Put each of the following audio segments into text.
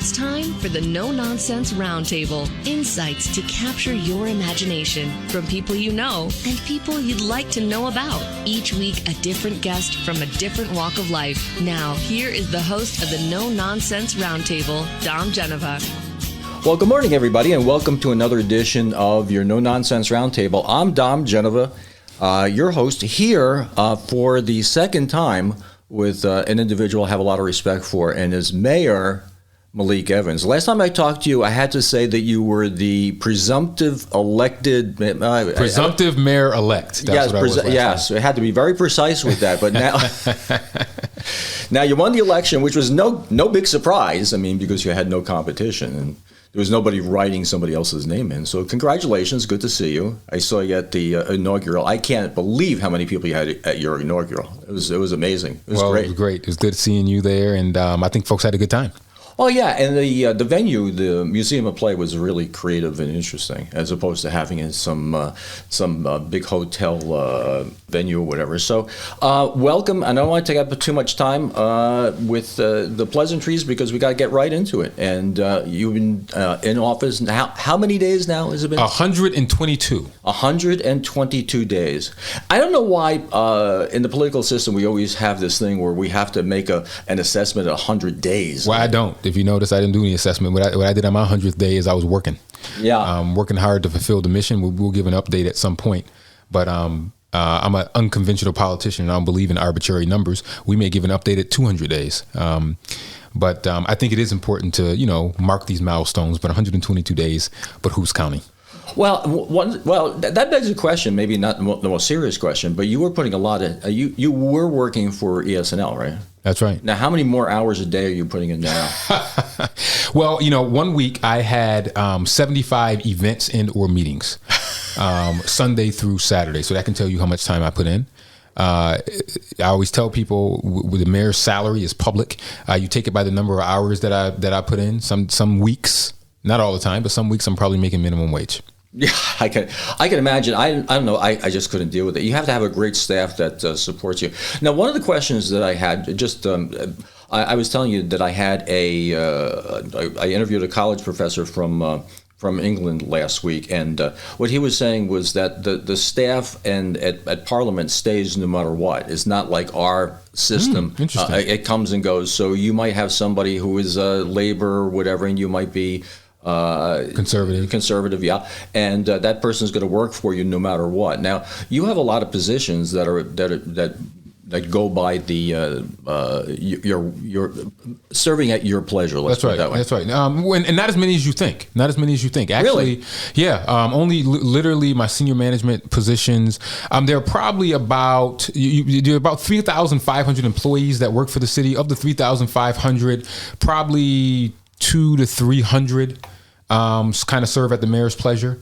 It's time for the No Nonsense Roundtable. Insights to capture your imagination from people you know and people you'd like to know about. Each week, a different guest from a different walk of life. Now, here is the host of the No Nonsense Roundtable, Dom Genova. Well, good morning, everybody, and welcome to another edition of your No Nonsense Roundtable. I'm Dom Genova, your host here for the second time with an individual I have a lot of respect for, and is Mayor Malik Evans. Last time I talked to you, I had to say that you were the presumptive elected... presumptive mayor-elect. That's what I was yes, I had to be very precise with that, but now... Now, you won the election, which was no big surprise, because you had no competition, and there was nobody writing somebody else's name in. So congratulations, good to see you. I saw you at the inaugural. I can't believe how many people you had at your inaugural. It was amazing. It was great. It was great. It was good seeing you there, and I think folks had a good time. Oh, yeah, and the venue, the Museum of Play, was really creative and interesting, as opposed to having it some big hotel venue or whatever. So, welcome. I don't want to take up too much time with the pleasantries, because we got to get right into it. And you've been in office now. How many days now has it been? 122. 122 days. I don't know why in the political system we always have this thing where we have to make an assessment at 100 days. Well, I don't. If you notice, I didn't do any assessment. What I did on my 100th day is I was working. Yeah. Working hard to fulfill the mission. We'll give an update at some point. But I'm an unconventional politician, and I don't believe in arbitrary numbers. We may give an update at 200 days. But I think it is important to, mark these milestones. But 122 days, but who's counting? Well, that begs a question, maybe not the most serious question, but you were putting a lot of, you were working for ESNL, right? That's right. Now, how many more hours a day are you putting in now? Well, 1 week I had 75 events and or meetings, Sunday through Saturday. So that can tell you how much time I put in. I always tell people with the mayor's salary is public. You take it by the number of hours that I put in. Some weeks, not all the time, but some weeks I'm probably making minimum wage. Yeah, I can imagine. I don't know. I just couldn't deal with it. You have to have a great staff that supports you. Now, one of the questions that I had, I was telling you that I had I interviewed a college professor from England last week, and what he was saying was that the staff and at Parliament stays no matter what. It's not like our system. Interesting. It comes and goes. So you might have somebody who is labor or whatever, and you might be conservative, yeah, and that person's going to work for you no matter what. Now, you have a lot of positions that go by the you're serving at your pleasure. Let's put it that way. That's right. And not as many as you think. Actually, really? Yeah. Only literally my senior management positions. There are probably about 3,500 employees that work for the city. Of the 3,500, probably 200 to 300 kind of serve at the mayor's pleasure.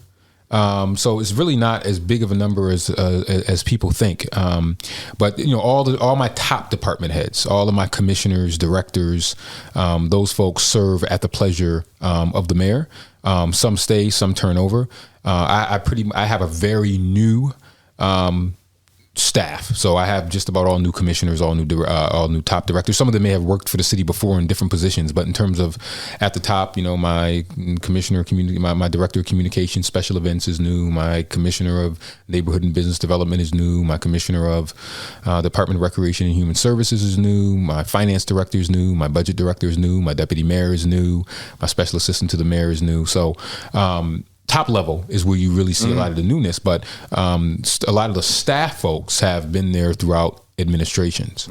So it's really not as big of a number as people think. But all my top department heads, all of my commissioners, directors, those folks serve at the pleasure of the mayor. Some stay, some turn over. I have a very new staff. So I have just about all new commissioners, all new top directors. Some of them may have worked for the city before in different positions, but in terms of at the top, my commissioner, my director of communications, special events is new. My commissioner of neighborhood and business development is new. My commissioner of Department of Recreation and Human Services is new. My finance director is new. My budget director is new. My deputy mayor is new. My special assistant to the mayor is new. So, top level is where you really see a lot of the newness, but a lot of the staff folks have been there throughout administrations.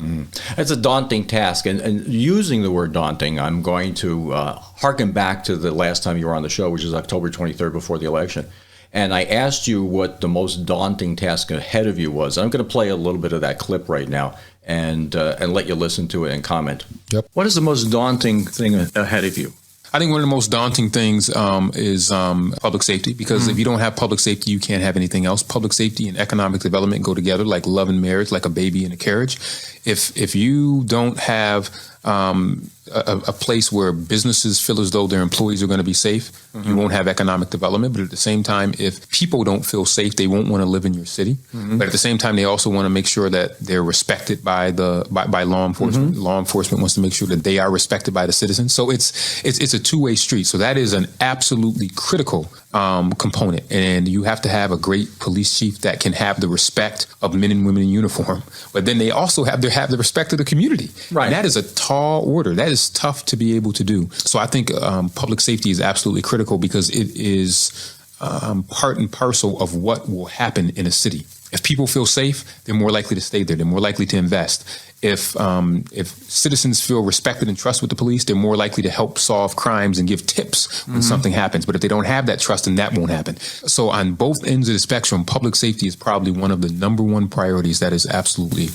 It's a daunting task, and using the word daunting, I'm going to harken back to the last time you were on the show, which is October 23rd before the election. And I asked you what the most daunting task ahead of you was. I'm going to play a little bit of that clip right now and let you listen to it and comment. Yep. What is the most daunting thing ahead of you? I think one of the most daunting things is public safety, because if you don't have public safety, you can't have anything else. Public safety and economic development go together like love and marriage, like a baby in a carriage. If you don't have a place where businesses feel as though their employees are going to be safe, you won't have economic development. But at the same time, if people don't feel safe, they won't want to live in your city. But at the same time, they also want to make sure that they're respected by law enforcement. Law enforcement wants to make sure that they are respected by the citizens. So it's a two-way street. So that is an absolutely critical component. And you have to have a great police chief that can have the respect of men and women in uniform. But then they also have the respect of the community. Right. And that is a tall order. That is tough to be able to do. So I think public safety is absolutely critical because it is part and parcel of what will happen in a city. If people feel safe, they're more likely to stay there. They're more likely to invest. If citizens feel respected and trust with the police, they're more likely to help solve crimes and give tips when something happens. But if they don't have that trust, then that won't happen. So on both ends of the spectrum, public safety is probably one of the number one priorities that is absolutely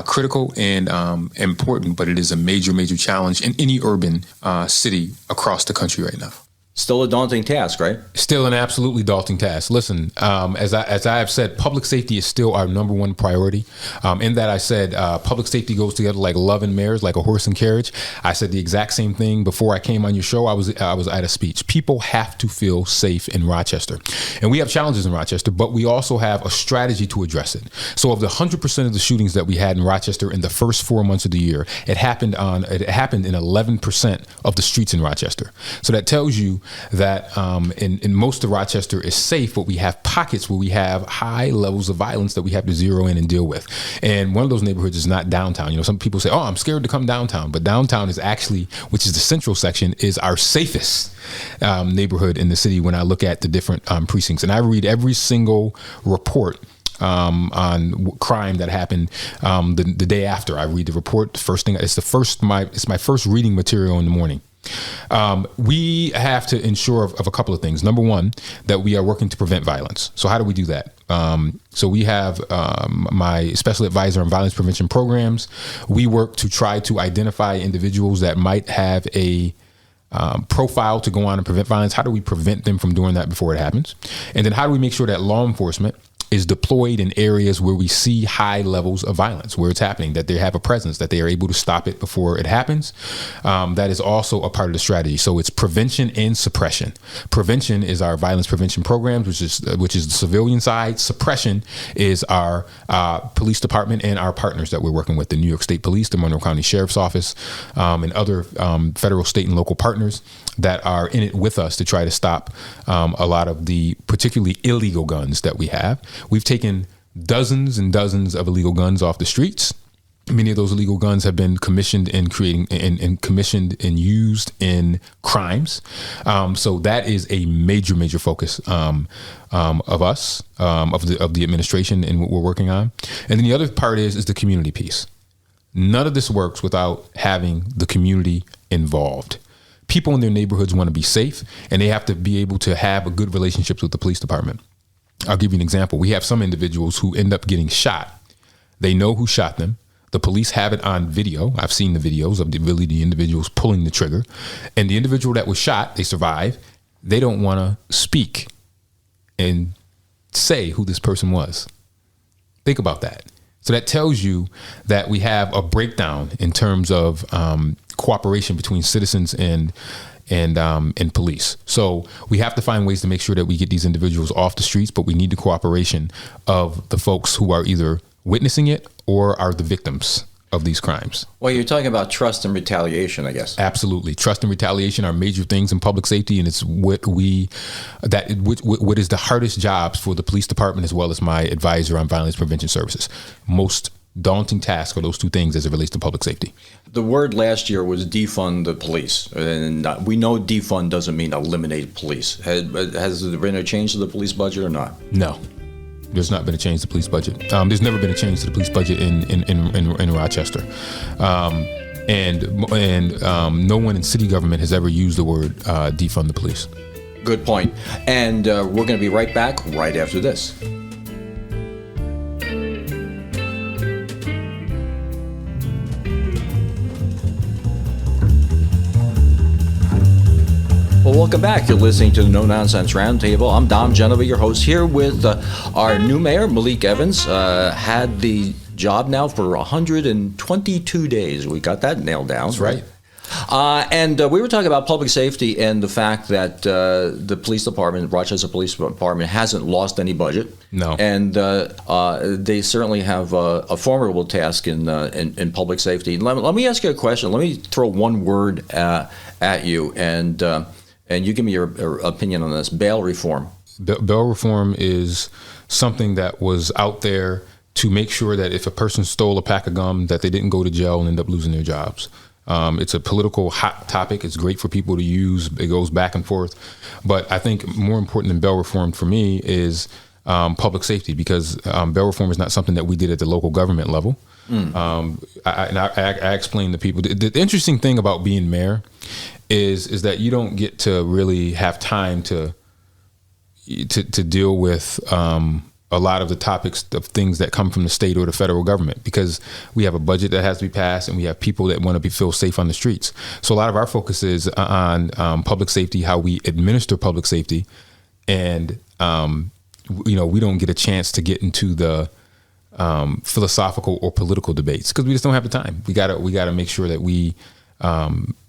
critical and important, but it is a major, major challenge in any urban city across the country right now. Still a daunting task, right? Still an absolutely daunting task. Listen, as I have said, public safety is still our number one priority. In that I said public safety goes together like love and marriage, like a horse and carriage. I said the exact same thing before I came on your show. I was at a speech. People have to feel safe in Rochester. And we have challenges in Rochester, but we also have a strategy to address it. So of the 100% of the shootings that we had in Rochester in the first 4 months of the year, it happened in 11% of the streets in Rochester. So that tells you that in most of Rochester is safe, but we have pockets where we have high levels of violence that we have to zero in and deal with. And one of those neighborhoods is not downtown. You know, some people say, oh, I'm scared to come downtown. But downtown is actually, which is the central section, is our safest neighborhood in the city when I look at the different precincts. And I read every single report on crime that happened the day after I read the report. First thing, it's my first reading material in the morning. We have to ensure of a couple of things. Number one, that we are working to prevent violence. So how do we do that? So we have my special advisor on violence prevention programs. We work to try to identify individuals that might have a profile to go on and prevent violence. How do we prevent them from doing that before it happens? And then how do we make sure that law enforcement is deployed in areas where we see high levels of violence, where it's happening, that they have a presence, that they are able to stop it before it happens? That is also a part of the strategy. So it's prevention and suppression. Prevention is our violence prevention programs, which is the civilian side. Suppression is our police department and our partners that we're working with, the New York State Police, the Monroe County Sheriff's Office, and other federal, state, and local partners that are in it with us to try to stop a lot of the particularly illegal guns that we have. We've taken dozens and dozens of illegal guns off the streets. Many of those illegal guns have been commissioned and commissioned and used in crimes. So that is a major, major focus of us, of the administration, and what we're working on. And then the other part is the community piece. None of this works without having the community involved. People in their neighborhoods want to be safe, and they have to be able to have a good relationship with the police department. I'll give you an example. We have some individuals who end up getting shot. They know who shot them. The police have it on video. I've seen the videos of the individuals pulling the trigger. And the individual that was shot, they survived. They don't want to speak and say who this person was. Think about that. So that tells you that we have a breakdown in terms of cooperation between citizens and police. So we have to find ways to make sure that we get these individuals off the streets, but we need the cooperation of the folks who are either witnessing it or are the victims of these crimes. Well, you're talking about trust and retaliation, I guess. Absolutely. Trust and retaliation are major things in public safety, and it's what is the hardest jobs for the police department as well as my advisor on violence prevention services. Most daunting task are those two things as it relates to public safety. The word last year was defund the police, and we know defund doesn't mean eliminate police. Has there been a change to the police budget or not? No. There's not been a change to the police budget. There's never been a change to the police budget in Rochester. And no one in city government has ever used the word defund the police. Good point. And we're going to be right back right after this. Well, welcome back. You're listening to the Nonsense Roundtable. I'm Dom Genova, your host, here with our new mayor, Malik Evans. Had the job now for 122 days. We got that nailed down. That's right. And we were talking about public safety and the fact that the police department, Rochester Police Department, hasn't lost any budget. No. And they certainly have a formidable task in public safety. Let me ask you a question. Let me throw one word at you, and you give me your opinion on this. Bail reform. Bail reform is something that was out there to make sure that if a person stole a pack of gum, that they didn't go to jail and end up losing their jobs. It's a political hot topic. It's great for people to use. It goes back and forth. But I think more important than bail reform for me is public safety, because bail reform is not something that we did at the local government level. I explained to people, the interesting thing about being mayor is that you don't get to really have time to deal with a lot of the topics of things that come from the state or the federal government, because we have a budget that has to be passed and we have people that want to feel safe on the streets. So a lot of our focus is on public safety, how we administer public safety. And, we don't get a chance to get into the philosophical or political debates because we just don't have the time. We gotta make sure that we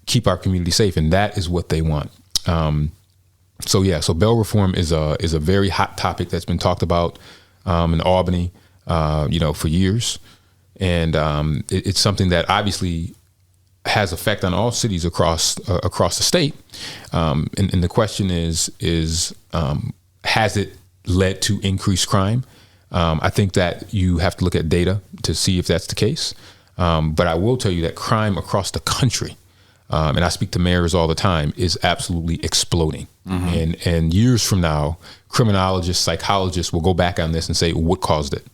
keep our community safe, and that is what they want. So bail reform is a very hot topic that's been talked about in Albany, for years, and it's something that obviously has effect on all cities across the state. And the question is has it led to increased crime? I think that you have to look at data to see if that's the case. But I will tell you that crime across the country, and I speak to mayors all the time, is absolutely exploding. Mm-hmm. And years from now, criminologists, psychologists will go back on this and say, what caused it?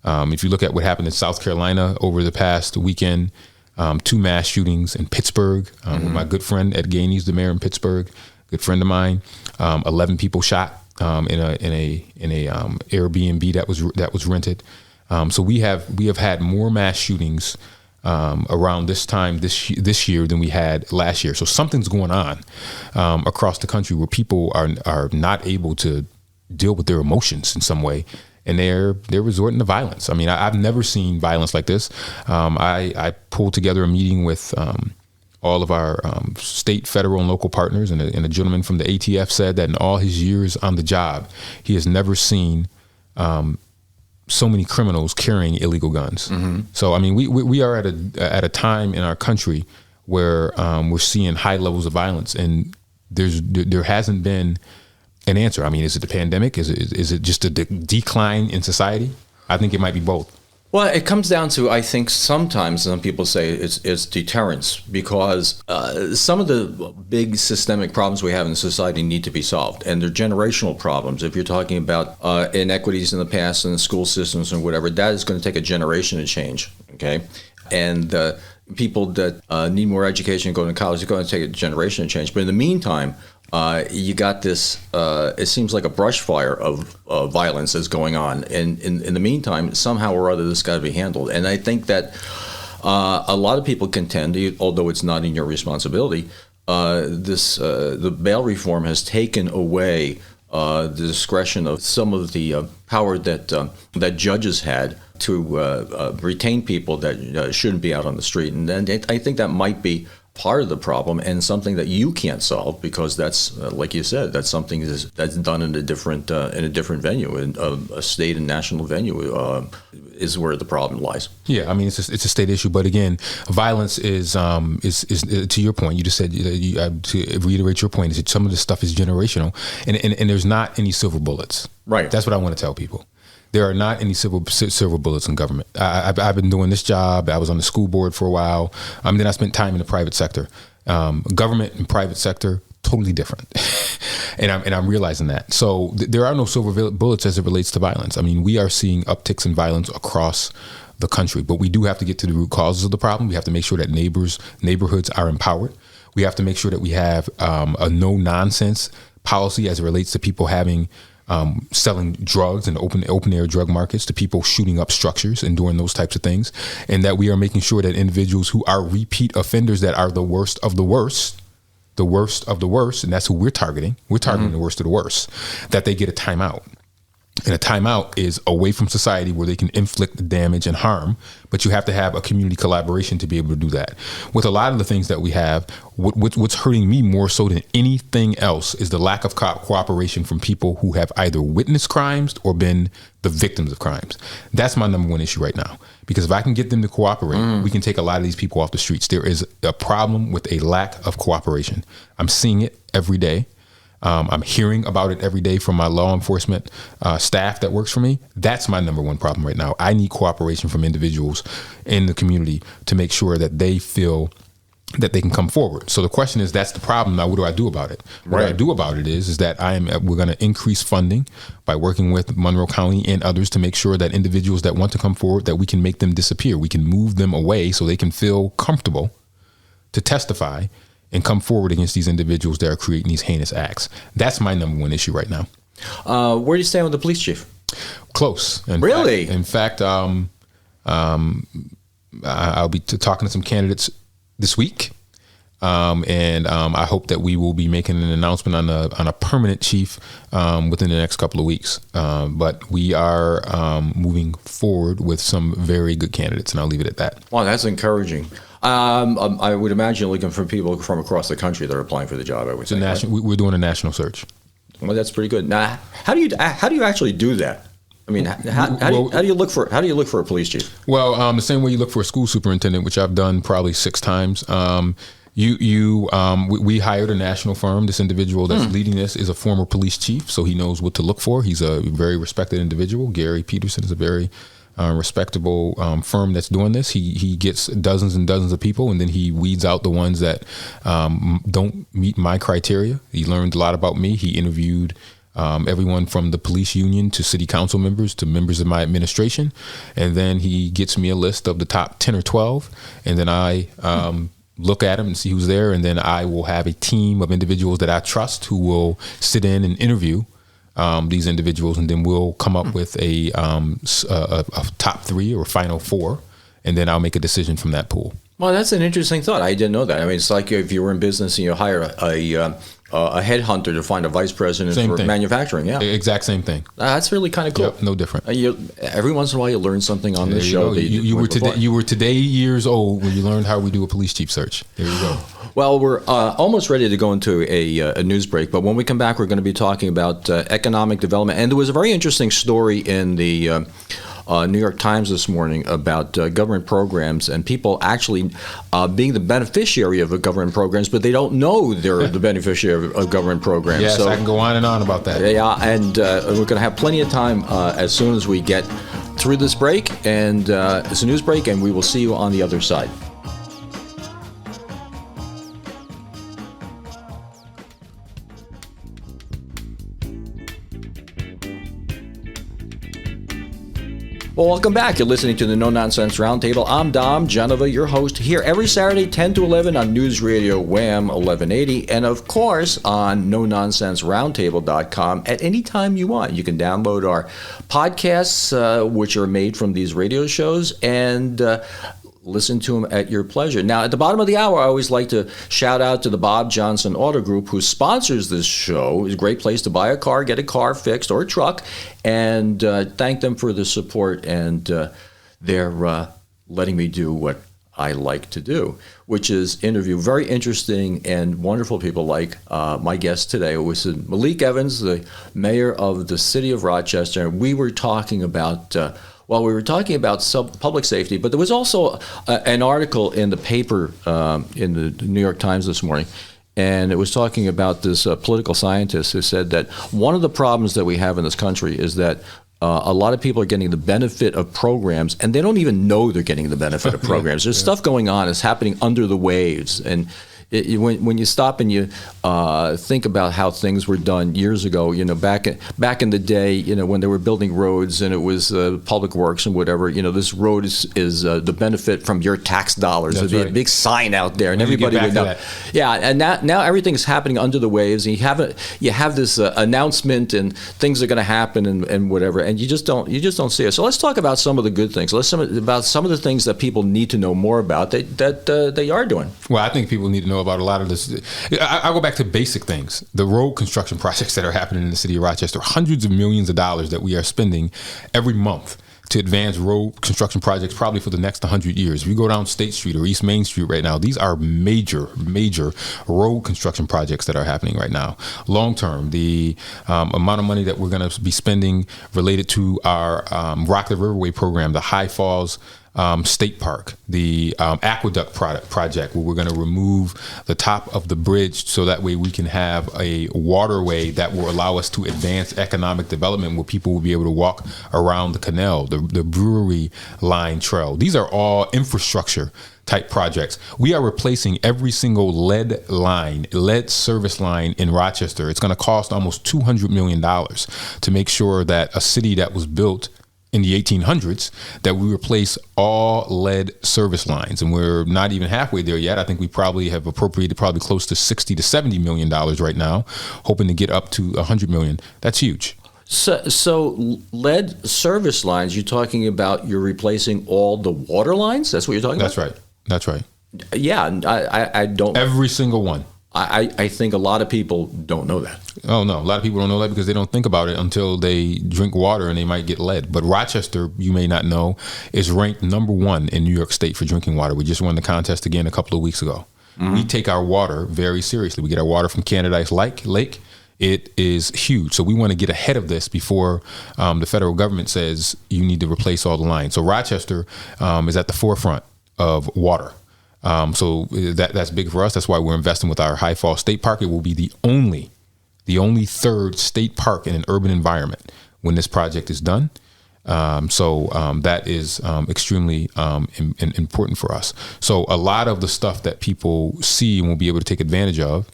If you look at what happened in South Carolina over the past weekend, 2 mass shootings in Pittsburgh. With my good friend Ed Gainey's the mayor in Pittsburgh, good friend of mine. 11 people shot in a Airbnb that was rented. So we have had more mass shootings around this time this year than we had last year. So something's going on across the country where people are not able to deal with their emotions in some way, and they're resorting to violence. I mean, I've never seen violence like this. I pulled together a meeting with all of our state, federal, and local partners, and a gentleman from the ATF said that in all his years on the job, he has never seen so many criminals carrying illegal guns. Mm-hmm. So, I mean, we are at a time in our country where we're seeing high levels of violence, and there hasn't been an answer. I mean, is it the pandemic? Is it just a decline in society? I think it might be both. Well, it comes down to, I think sometimes some people say it's deterrence, because some of the big systemic problems we have in society need to be solved, and they're generational problems. If you're talking about inequities in the past in the school systems or whatever, that is going to take a generation to change, okay? And people that need more education, going to college, are going to take a generation to change. But in the meantime, you got this, it seems like a brush fire of violence is going on. And in the meantime, somehow or other, this got to be handled. And I think that a lot of people contend, although it's not in your responsibility, the bail reform has taken away the discretion of some of the power that judges had to retain people that shouldn't be out on the street. And then I think that might be part of the problem, and something that you can't solve, because that's like you said, that's something that's done in a different venue, in a state and national venue is where the problem lies. Yeah, I mean, it's a state issue, but again, violence is to your point. You just said, to reiterate your point, is that some of this stuff is generational, and there's not any silver bullets. Right. That's what I want to tell people. There are not any silver bullets in government. I've been doing this job. I was on the school board for a while. Then I spent time in the private sector. Government and private sector, totally different. and I'm realizing that. So there are no silver bullets as it relates to violence. I mean, we are seeing upticks in violence across the country, but we do have to get to the root causes of the problem. We have to make sure that neighborhoods are empowered. We have to make sure that we have a no-nonsense policy as it relates to people selling drugs in open air drug markets, to people shooting up structures and doing those types of things, and that we are making sure that individuals who are repeat offenders, that are the worst of the worst, and that's who we're targeting. We're targeting the worst of the worst, that they get a timeout. And a timeout is away from society where they can inflict damage and harm, but you have to have a community collaboration to be able to do that. With a lot of the things that we have, what's hurting me more so than anything else is the lack of cooperation from people who have either witnessed crimes or been the victims of crimes. That's my number one issue right now, because if I can get them to cooperate, we can take a lot of these people off the streets. There is a problem with a lack of cooperation. I'm seeing it every day. I'm hearing about it every day from my law enforcement staff that works for me. That's my number one problem right now. I need cooperation from individuals in the community to make sure that they feel that they can come forward. So the question is, that's the problem. Now, what do I do about it? What I do about it is that we're going to increase funding by working with Monroe County and others to make sure that individuals that want to come forward, that we can make them disappear. We can move them away so they can feel comfortable to testify and come forward against these individuals that are creating these heinous acts. That's my number one issue right now. Where do you stand with the police chief? Close. Really? In fact, I'll be talking to some candidates this week, and I hope that we will be making an announcement on a permanent chief within the next couple of weeks. But we are moving forward with some very good candidates, and I'll leave it at that. Wow, that's encouraging. I would imagine looking for people from across the country that are applying for the job. I would say we're doing a national search. Well, that's pretty good. Now, how do you actually do that? I mean, how do you look for a police chief? Well, the same way you look for a school superintendent, which I've done probably 6 times. We hired a national firm. This individual that's leading this is a former police chief, so he knows what to look for. He's a very respected individual. Gary Peterson is a very respectable firm that's doing this. He gets dozens and dozens of people, and then he weeds out the ones that don't meet my criteria. He learned a lot about me. He interviewed everyone from the police union to city council members to members of my administration, and then he gets me a list of the top 10 or 12, and then I look at them and see who's there, and then I will have a team of individuals that I trust who will sit in and interview these individuals, and then we'll come up with a top 3 or final 4, and then I'll make a decision from that pool. Well, that's an interesting thought. I didn't know that. I mean, it's like if you were in business and you hire a headhunter to find a vice president for manufacturing. Yeah, exact same thing. That's really kind of cool. Yep, no different. Every once in a while, you learn something on this show. You were today years old when you learned how we do a police chief search. There you go. Well, we're almost ready to go into a news break, but when we come back, we're going to be talking about economic development. And there was a very interesting story in the New York Times this morning about government programs and people actually being the beneficiary of government programs, but they don't know they're the beneficiary of government programs. Yes, so, I can go on and on about that. Yeah, and we're going to have plenty of time as soon as we get through this break, and it's a news break, and we will see you on the other side. Well, welcome back. You're listening to the Nonsense Roundtable. I'm Dom Genova, your host, here every Saturday, 10 to 11 on News Radio Wham 1180, and of course on NoNonsenseRoundtable.com at any time you want. You can download our podcasts, which are made from these radio shows, and listen to them at your pleasure. Now, at the bottom of the hour, I always like to shout out to the Bob Johnson Auto Group, who sponsors this show. It's a great place to buy a car, get a car fixed, or a truck, and thank them for the support. And they're letting me do what I like to do, which is interview very interesting and wonderful people like my guest today, who was Malik Evans, the mayor of the city of Rochester. And we were talking about public safety, but there was also an article in the paper in the New York Times this morning, and it was talking about this political scientist who said that one of the problems that we have in this country is that a lot of people are getting the benefit of programs, and they don't even know they're getting the benefit of programs. There's stuff going on. It's happening under the waves, and when you stop and you think about how things were done years ago, back in the day, when they were building roads and it was public works and whatever, this road is the benefit from your tax dollars. There'd be a big sign out there, and everybody would know. Yeah, and now everything's happening under the waves, and you have this announcement, and things are going to happen and whatever, and you just don't see it. So let's talk about some of the good things. Let's about some of the things that people need to know more about that they are doing. Well, I think people need to know about a lot of this. I go back to basic things. The road construction projects that are happening in the city of Rochester, hundreds of millions of dollars that we are spending every month to advance road construction projects probably for the next 100 years. If you go down State Street or East Main Street right now, these are major road construction projects that are happening right now. Long term, the amount of money that we're going to be spending related to our Rockland Riverway program, the High Falls State Park, the aqueduct project, where we're going to remove the top of the bridge so that way we can have a waterway that will allow us to advance economic development, where people will be able to walk around the canal, the brewery line trail. These are all infrastructure type projects. We are replacing every single lead service line in Rochester. It's going to cost almost $200 million to make sure that a city that was built in the 1800s, that we replace all lead service lines. And we're not even halfway there yet. I think we probably have appropriated probably close to $60 to $70 million right now, hoping to get up to $100 million. That's huge. So lead service lines, you're talking about you're replacing all the water lines? That's what you're talking about? That's right. Yeah, I don't. Every single one. I think a lot of people don't know that. Oh, no. A lot of people don't know that because they don't think about it until they drink water and they might get lead. But Rochester, you may not know, is ranked number 1 in New York State for drinking water. We just won the contest again a couple of weeks ago. Mm-hmm. We take our water very seriously. We get our water from Candidice Lake. It is huge. So we want to get ahead of this before the federal government says you need to replace all the lines. So Rochester is at the forefront of water. So that's big for us. That's why we're investing with our High Falls State Park. It will be the only third state park in an urban environment when this project is done. That is extremely important for us. So a lot of the stuff that people see and will be able to take advantage of,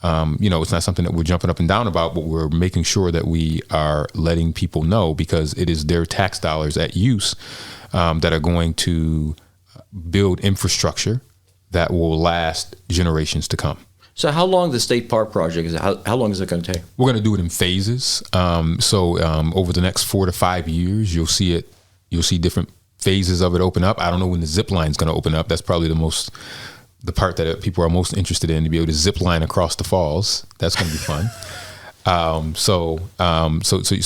it's not something that we're jumping up and down about, but we're making sure that we are letting people know, because it is their tax dollars at use that are going to build infrastructure that will last generations to come. So how long the state park project is? How long is it going to take? We're going to do it in phases. Over the next 4 to 5 years, you'll see different phases of it open up. I don't know when the zip line is going to open up. That's probably the part that people are most interested in, to be able to zip line across the falls. That's going to be fun. So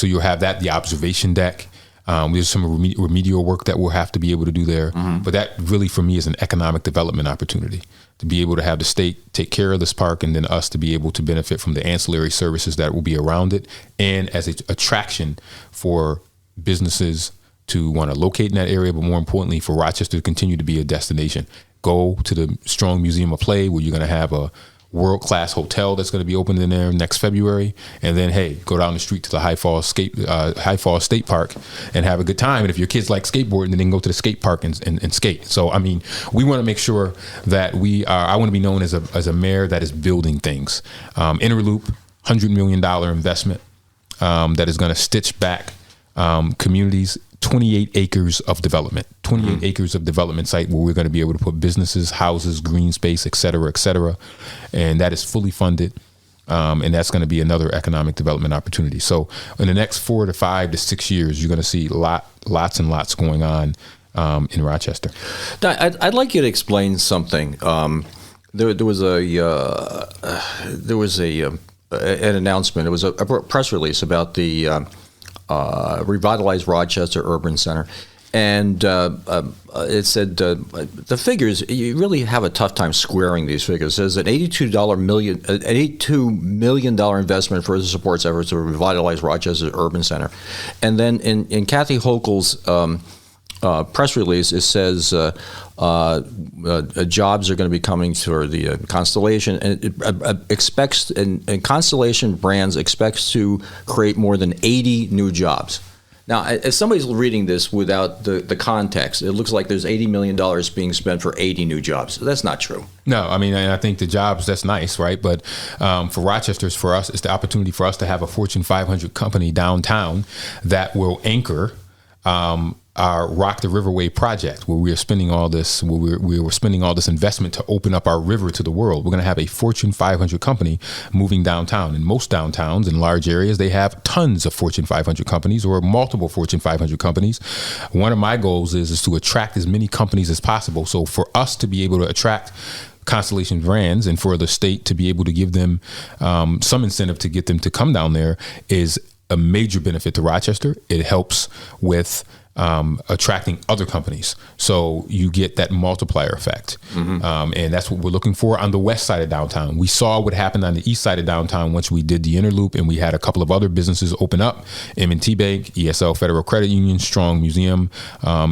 you'll have that, the observation deck. There's some remedial work that we'll have to be able to do there. Mm-hmm. But that really, for me, is an economic development opportunity, to be able to have the state take care of this park, and then us to be able to benefit from the ancillary services that will be around it, and as an attraction for businesses to want to locate in that area, but more importantly, for Rochester to continue to be a destination. Go to the Strong Museum of Play, where you're going to have a world-class hotel that's going to be opened in there next February, and then go down the street to the High Falls State Park and have a good time. And if your kids like skateboarding, then they can go to the skate park and skate. So I mean, we want to make sure that I want to be known as a mayor that is building things. Inner Loop, $100 million investment that is going to stitch back communities. 28 acres of development, 28 acres of development site where we're going to be able to put businesses, houses, green space, et cetera, and that is fully funded, and that's going to be another economic development opportunity. So in the next 4 to 5 to 6 years, you're going to see lots and lots going on in Rochester. Now, I'd like you to explain something. There was an announcement. It was a press release about the Revitalize Rochester Urban Center. And it said the figures, you really have a tough time squaring these figures. It says an $82 million investment further supports efforts to revitalize Rochester Urban Center. And then in Kathy Hochul's press release, it says jobs are going to be coming through the Constellation, and it expects, and Constellation Brands expects to create more than 80 new jobs. Now, as somebody's reading this without the context, it looks like there's $80 million being spent for 80 new jobs. That's not true. No, I mean, I think the jobs, that's nice, right? But for Rochester, for us, it's the opportunity for us to have a Fortune 500 company downtown that will anchor our Rock the Riverway project, where we were spending all this investment to open up our river to the world. We're going to have a Fortune 500 company moving downtown. In most downtowns in large areas, they have tons of Fortune 500 companies or multiple Fortune 500 companies. One of my goals is to attract as many companies as possible. So for us to be able to attract Constellation Brands and for the state to be able to give them some incentive to get them to come down there is a major benefit to Rochester. It helps with attracting other companies. So you get that multiplier effect. And that's what we're looking for on the west side of downtown. We saw what happened on the east side of downtown once we did the Interloop, and we had a couple of other businesses open up. M&T Bank, ESL Federal Credit Union, Strong Museum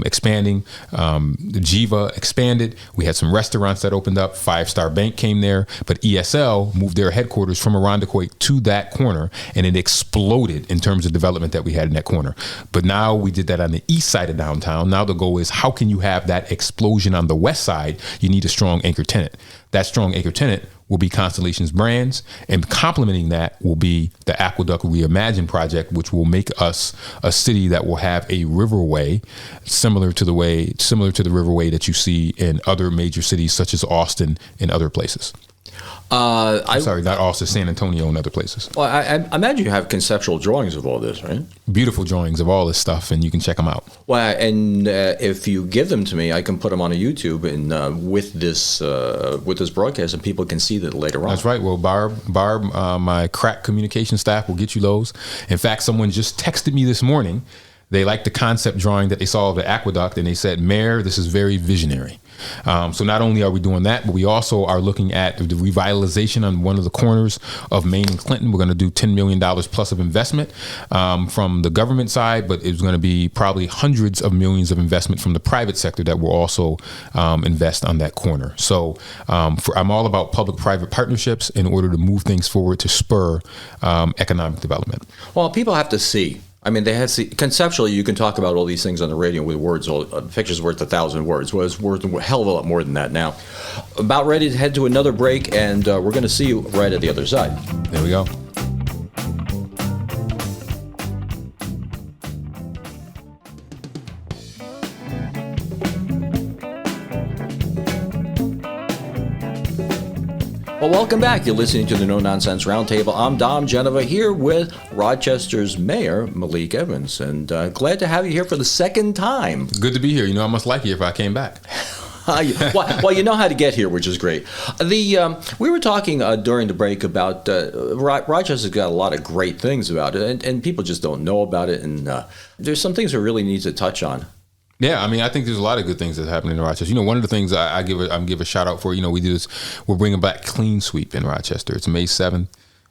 expanding. The Jiva expanded. We had some restaurants that opened up. Five Star Bank came there. But ESL moved their headquarters from Irondequoit to that corner, and it exploded in terms of development that we had in that corner. But now we did that on the east side of downtown. Now the goal is, how can you have that explosion on the west side? You need a strong anchor tenant. That strong anchor tenant will be Constellation's Brands, and complementing that will be the Aqueduct Reimagine project, which will make us a city that will have a riverway similar to the riverway that you see in other major cities such as Austin and other places. Sorry, not Austin, San Antonio and other places. Well, I imagine you have conceptual drawings of all this, right? Beautiful drawings of all this stuff, and you can check them out. Well, and if you give them to me, I can put them on a YouTube and with this broadcast, and people can see that later on. That's right. Well, Barb, my crack communication staff will get you those. In fact, someone just texted me this morning. They liked the concept drawing that they saw of the aqueduct, and they said, "Mayor, this is very visionary." So not only are we doing that, but we also are looking at the revitalization on one of the corners of Main and Clinton. We're going to do $10 million plus of investment from the government side, but it's going to be probably hundreds of millions of investment from the private sector that will also invest on that corner. So I'm all about public-private partnerships in order to move things forward to spur economic development. Well, people have to see. I mean, they have to see. Conceptually, you can talk about all these things on the radio with words. Picture's worth 1,000 words. Well, it's worth a hell of a lot more than that now. About ready to head to another break, and we're going to see you right at the other side. There we go. Well, welcome back. You're listening to the No Nonsense Roundtable. I'm Dom Genova here with Rochester's Mayor Malik Evans, and glad to have you here for the second time. Good to be here. You know, I must like you if I came back. Well, you know how to get here, which is great. We were talking during the break about Rochester's got a lot of great things about it, and people just don't know about it, and there's some things we really need to touch on. Yeah, I mean, I think there's a lot of good things that happen in Rochester. You know, one of the things I give a shout out for, you know, we're bringing back Clean Sweep in Rochester. It's May 7th.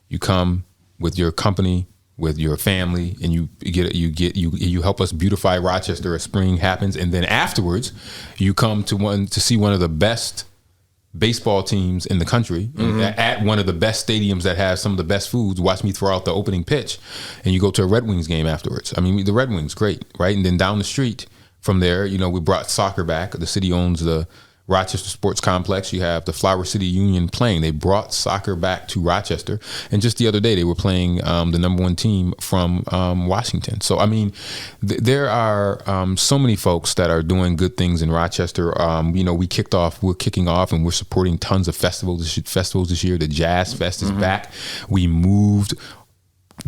You come with your company, with your family, and you help us beautify Rochester as spring happens, and then afterwards, you come to see one of the best baseball teams in the country at one of the best stadiums that has some of the best foods. Watch me throw out the opening pitch, and you go to a Red Wings game afterwards. I mean, the Red Wings, great, right? And then down the street from there, you know, we brought soccer back. The city owns the Rochester Sports Complex. You have the Flower City Union playing. They brought soccer back to Rochester. And just the other day, they were playing the number one team from Washington. So, I mean, there are so many folks that are doing good things in Rochester. You know, we're kicking off, and we're supporting tons of festivals this year. The Jazz Fest is back. We moved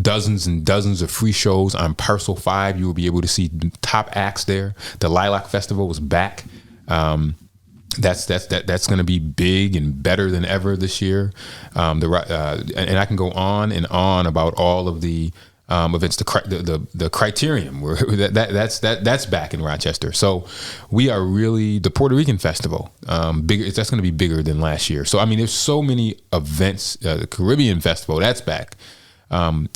dozens and dozens of free shows on Parcel 5. You will be able to see top acts there. The Lilac Festival was back. That's going to be big and better than ever this year. And I can go on and on about all of the events. The Criterium, where that's back in Rochester. So we are really the Puerto Rican Festival. Bigger. That's going to be bigger than last year. So I mean, there's so many events. The Caribbean Festival, that's back.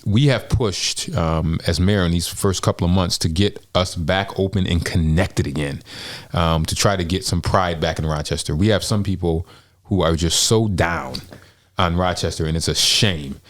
We have pushed as mayor in these first couple of months to get us back open and connected again, to try to get some pride back in Rochester. We have some people who are just so down on Rochester, and it's a shame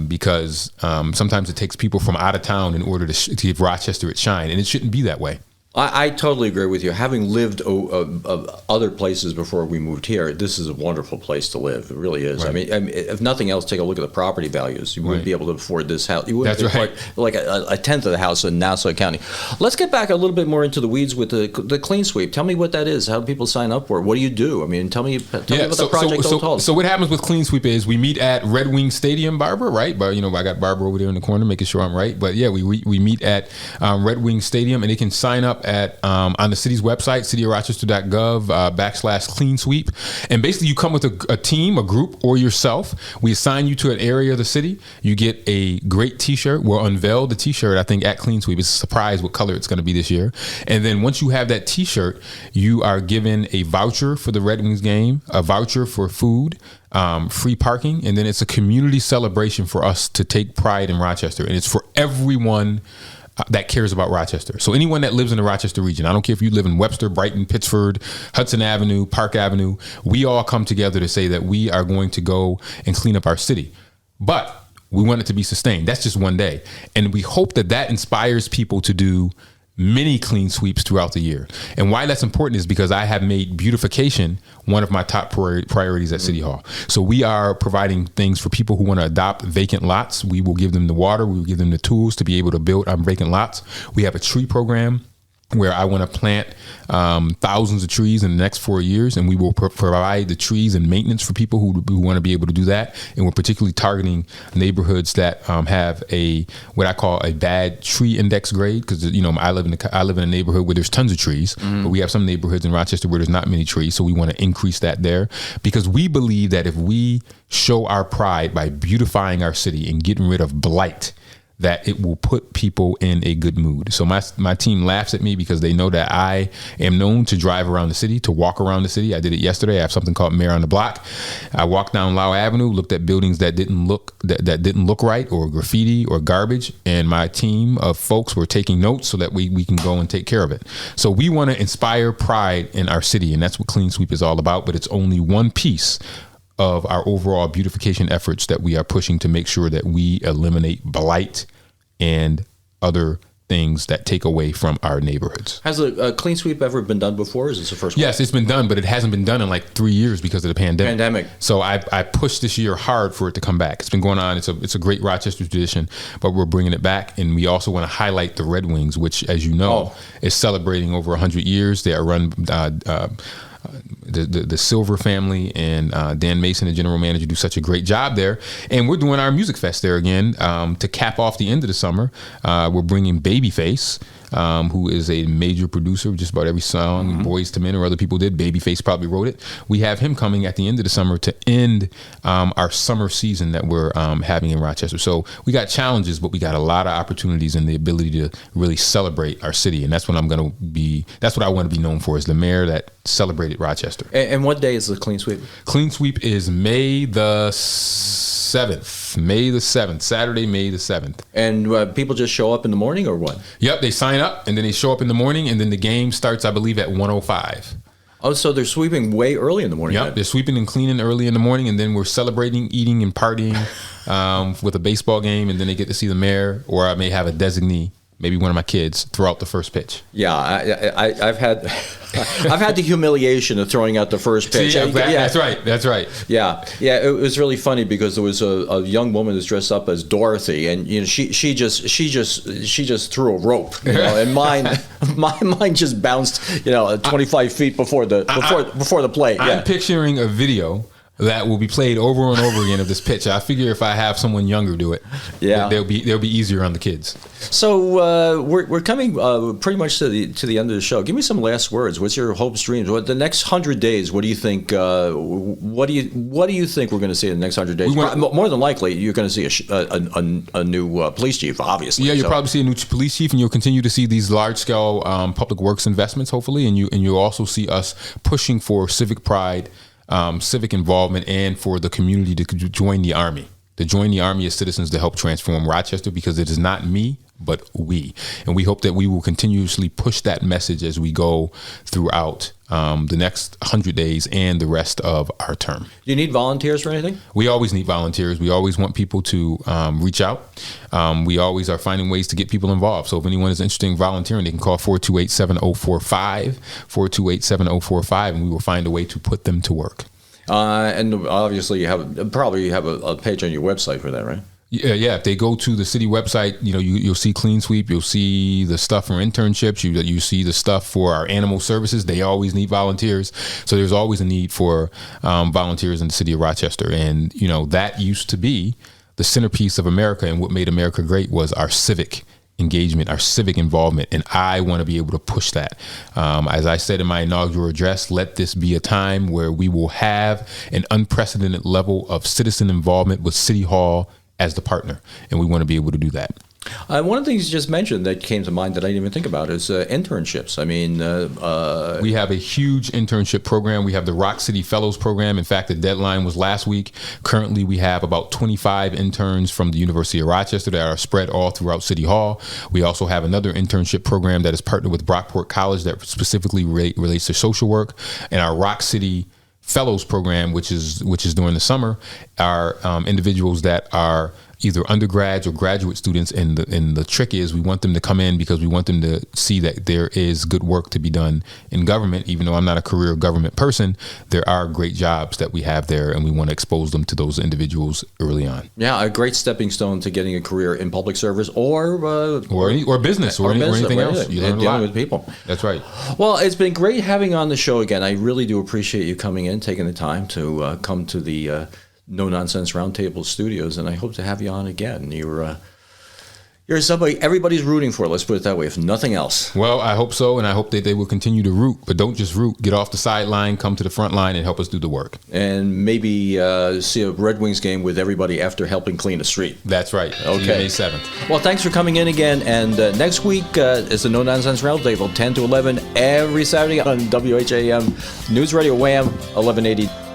because sometimes it takes people from out of town in order to give Rochester its shine, and it shouldn't be that way. I totally agree with you. Having lived other places before we moved here, this is a wonderful place to live. It really is. Right. I mean, if nothing else, take a look at the property values. You wouldn't be able to afford this house. You wouldn't afford like a tenth of the house in Nassau County. Let's get back a little bit more into the weeds with the Clean Sweep. Tell me what that is. How do people sign up for it? What do you do? I mean, tell me about the project. So what happens with Clean Sweep is we meet at Red Wing Stadium, Barbara, right? But you know, I got Barbara over there in the corner making sure I'm right. But yeah, we meet at Red Wing Stadium, and they can sign up at on the city's website, cityofrochester.gov /clean sweep. And basically you come with a team, a group, or yourself. We assign you to an area of the city. You get a great t-shirt. We'll unveil the t-shirt, I think, at Clean Sweep. It's a surprise what color it's going to be this year. And then once you have that t-shirt, you are given a voucher for the Red Wings game, a voucher for food, free parking, and then it's a community celebration for us to take pride in Rochester. And it's for everyone that cares about Rochester. So anyone that lives in the Rochester region, I don't care if you live in Webster, Brighton, Pittsford, Hudson Avenue, Park Avenue, we all come together to say that we are going to go and clean up our city. But we want it to be sustained. That's just one day. And we hope that that inspires people to do many clean sweeps throughout the year. And why that's important is because I have made beautification one of my top priorities at City Hall. So we are providing things for people who want to adopt vacant lots. We will give them the water. We will give them the tools to be able to build on vacant lots. We have a tree program where I want to plant thousands of trees in the next 4 years, and we will provide the trees and maintenance for people who want to be able to do that. And we're particularly targeting neighborhoods that have what I call a bad tree index grade, because I live in a neighborhood where there's tons of trees, but we have some neighborhoods in Rochester where there's not many trees, so we want to increase that there, because we believe that if we show our pride by beautifying our city and getting rid of blight, that it will put people in a good mood. So my team laughs at me because they know that I am known to drive around the city, to walk around the city. I did it yesterday. I have something called Mayor on the Block. I walked down Lau Avenue, looked at buildings that didn't look right, or graffiti or garbage, and my team of folks were taking notes so that we can go and take care of it. So we want to inspire pride in our city, and that's what Clean Sweep is all about, but it's only one piece of our overall beautification efforts that we are pushing to make sure that we eliminate blight and other things that take away from our neighborhoods. Has a clean sweep ever been done before? Is this the first one? Yes, it's been done, but it hasn't been done in like 3 years because of the pandemic. So I pushed this year hard for it to come back. It's been going on. It's a great Rochester tradition, but we're bringing it back. And we also want to highlight the Red Wings, which, as you know, is celebrating over 100 years. They are run the Silver family, and Dan Mason, the general manager, do such a great job there. And we're doing our music fest there again to cap off the end of the summer. We're bringing Babyface, who is a major producer of just about every song Boys to Men or other people did. Babyface probably wrote it. We have him coming at the end of the summer to end our summer season that we're having in Rochester. So we got challenges, but we got a lot of opportunities and the ability to really celebrate our city. And that's what that's what I want to be known for, as the mayor that celebrated Rochester. And what day is the Clean Sweep? Clean Sweep is May the 7th, Saturday, May the 7th. And people just show up in the morning, or what? Yep, they sign up and then they show up in the morning, and then the game starts, I believe, at 1:05. Oh, so they're sweeping way early in the morning. Yep, then. They're sweeping and cleaning early in the morning, and then we're celebrating, eating, and partying with a baseball game, and then they get to see the mayor, or I may have a designee, maybe one of my kids, throw out the first pitch. Yeah, I've had the humiliation of throwing out the first pitch. See, That's right. Yeah. It was really funny because there was a young woman who's dressed up as Dorothy, and she just threw a rope, and mine just bounced 25 feet before the plate. I'm picturing a video that will be played over and over again of this pitch. I figure if I have someone younger do it, they'll be easier on the kids. So we're coming pretty much to the end of the show. Give me some last words. What's your hopes, dreams? What the next 100 days? What do you think? What do you think we're going to see in the next 100 days? More than likely, you're going to see a new police chief, obviously. Yeah, you'll probably see a new police chief, and you'll continue to see these large scale public works investments, hopefully, and you'll also see us pushing for civic pride, civic involvement, and for the community to join the Army. To join the Army as citizens to help transform Rochester, because it is not me, but we. And we hope that we will continuously push that message as we go throughout the next 100 days and the rest of our term. Do you need volunteers for anything? We always need volunteers. We always want people to reach out. We always are finding ways to get people involved. So if anyone is interested in volunteering, they can call 428-7045, 428-7045, and we will find a way to put them to work. And obviously you probably have a page on your website for that, right? Yeah. If they go to the city website, you'll see Clean Sweep. You'll see the stuff for internships. You see the stuff for our animal services. They always need volunteers. So there's always a need for volunteers in the city of Rochester. And, that used to be the centerpiece of America. And what made America great was our civic engagement, our civic involvement, and I want to be able to push that. As I said in my inaugural address, let this be a time where we will have an unprecedented level of citizen involvement with City Hall as the partner, and we want to be able to do that. One of the things you just mentioned that came to mind that I didn't even think about is internships. I mean, we have a huge internship program. We have the Rock City Fellows program. In fact, the deadline was last week. Currently, we have about 25 interns from the University of Rochester that are spread all throughout City Hall. We also have another internship program that is partnered with Brockport College that specifically relates to social work, and our Rock City Fellows program, which is during the summer, are individuals that are either undergrads or graduate students, and the trick is we want them to come in because we want them to see that there is good work to be done in government. Even though I'm not a career government person, there are great jobs that we have there, and we want to expose them to those individuals early on. Yeah, a great stepping stone to getting a career in public service or business or anything else. You learn a lot with people. That's right. Well, it's been great having you on the show again. I really do appreciate you coming in, taking the time to come to the No Nonsense Roundtable studios, and I hope to have you on again. You're somebody everybody's rooting for, let's put it that way, if nothing else. Well, I hope so, and I hope that they will continue to root, but don't just root. Get off the sideline, come to the front line, and help us do the work. And maybe see a Red Wings game with everybody after helping clean the street. That's right. Okay. May 7th. Well, thanks for coming in again, and next week is the No Nonsense Roundtable, 10 to 11, every Saturday on WHAM News Radio Wham, 1180.